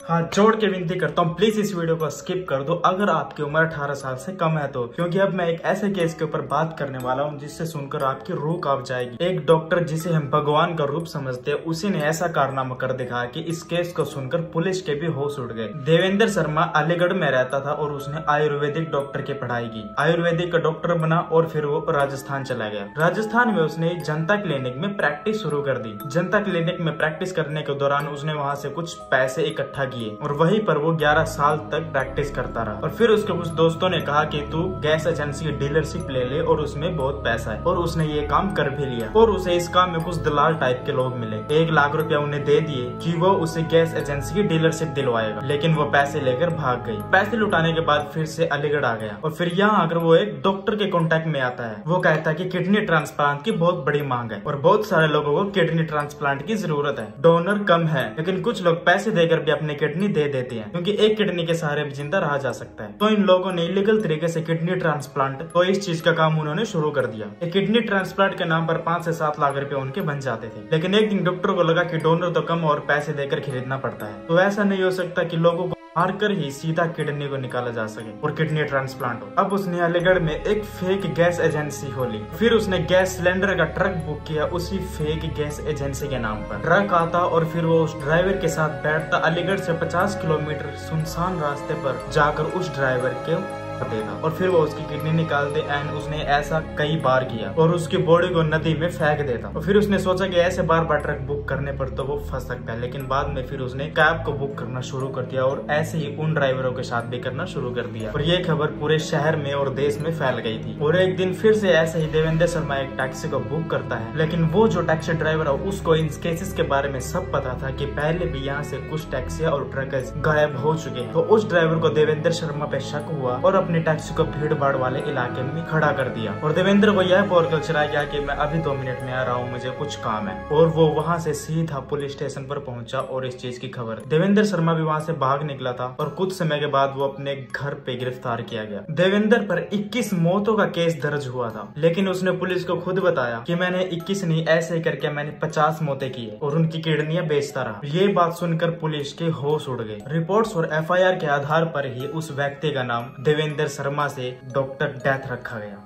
हाथ जोड़ के विनती करता हूँ, प्लीज इस वीडियो को स्किप कर दो अगर आपकी उम्र 18 साल से कम है तो, क्योंकि अब मैं एक ऐसे केस के ऊपर बात करने वाला हूँ जिससे सुनकर आपकी रूह कांप जाएगी। एक डॉक्टर जिसे हम भगवान का रूप समझते हैं, उसी ने ऐसा कारनामा कर दिखाया कि इस केस को सुनकर पुलिस के भी होश उड़ गए। देवेंद्र शर्मा अलीगढ़ में रहता था और उसने आयुर्वेदिक डॉक्टर की पढ़ाई की। आयुर्वेदिक का डॉक्टर बना और फिर वो राजस्थान चला गया। राजस्थान में उसने जनता क्लिनिक में प्रैक्टिस शुरू कर दी। जनता क्लिनिक में प्रैक्टिस करने के दौरान उसने वहाँ से कुछ पैसे इकट्ठा और वहीं पर वो 11 साल तक प्रैक्टिस करता रहा। और फिर उसके कुछ दोस्तों ने कहा कि तू गैस एजेंसी की डीलरशिप ले ले और उसमें बहुत पैसा है, और उसने ये काम कर भी लिया। और उसे इस काम में कुछ दलाल टाइप के लोग मिले, 1 लाख रुपया उन्हें दे दिए कि वो उसे गैस एजेंसी की डीलरशिप दिलवाएगा, लेकिन वो पैसे लेकर भाग गई। पैसे लुटाने के बाद फिर से अलीगढ़ आ गया और फिर यहाँ आकर वो एक डॉक्टर के कॉन्टेक्ट में आता है। वो कहता है कि किडनी ट्रांसप्लांट की बहुत बड़ी मांग है और बहुत सारे लोगों को किडनी ट्रांसप्लांट की जरूरत है, डोनर कम है, लेकिन कुछ लोग पैसे देकर भी अपने किडनी दे देते हैं क्योंकि एक किडनी के सहारे भी जिंदा रहा जा सकता है। तो इन लोगों ने इलीगल तरीके से किडनी ट्रांसप्लांट, तो इस चीज का काम उन्होंने शुरू कर दिया। एक किडनी ट्रांसप्लांट के नाम पर 5 से 7 लाख रुपए उनके बन जाते थे। लेकिन एक दिन डॉक्टर को लगा कि डोनर तो कम और पैसे देकर खरीदना पड़ता है, तो ऐसा नहीं हो सकता कि लोगों को मारकर ही सीधा किडनी को निकाला जा सके और किडनी ट्रांसप्लांट हो। अब उसने अलीगढ़ में एक फेक गैस एजेंसी खोली। फिर उसने गैस सिलेंडर का ट्रक बुक किया उसी फेक गैस एजेंसी के नाम पर। ट्रक आता और फिर वो उस ड्राइवर के साथ बैठता, अलीगढ़ से 50 किलोमीटर सुनसान रास्ते पर जाकर उस ड्राइवर के देता और फिर वो उसकी किडनी निकाल दे। एंड उसने ऐसा कई बार किया और उसकी बॉडी को नदी में फेंक देता। और फिर उसने सोचा कि ऐसे बार बार ट्रक बुक करने पर तो वो फंस सकता है, लेकिन बाद में फिर उसने कैब को बुक करना शुरू कर दिया और ऐसे ही उन ड्राइवरों के साथ भी करना शुरू कर दिया। और ये खबर पूरे शहर में और देश में फैल गई थी। और एक दिन फिर से ऐसे ही देवेंद्र शर्मा एक टैक्सी को बुक करता है, लेकिन वो जो टैक्सी ड्राइवर है उसको इन केसेस के बारे में सब पता था कि पहले भी यहाँ से कुछ टैक्सियां और ट्रक गायब हो चुके हैं। तो उस ड्राइवर को देवेंद्र शर्मा पे शक हुआ और अपनी टैक्सी को भीड़ भाड़ वाले इलाके में खड़ा कर दिया। और देवेंद्र को यह बोलकर चला गया कि मैं अभी 2 मिनट में आ रहा हूँ, मुझे कुछ काम है। और वो वहाँ से सीधा पुलिस स्टेशन पर पहुंचा और इस चीज की खबर। देवेंद्र शर्मा भी वहाँ से भाग निकला था और कुछ समय के बाद वो अपने घर पे गिरफ्तार किया गया। देवेंद्र पर 21 मौतों का केस दर्ज हुआ था, लेकिन उसने पुलिस को खुद बताया कि मैंने 21 नहीं, ऐसे करके मैंने 50 मौतें की है और उनकी किडनियां बेचता रहा। ये बात सुनकर पुलिस के होश उड़ गए। रिपोर्ट्स और FIR के आधार पर ही उस व्यक्ति का नाम देवेंद्र शर्मा से डॉक्टर डेथ रखा गया।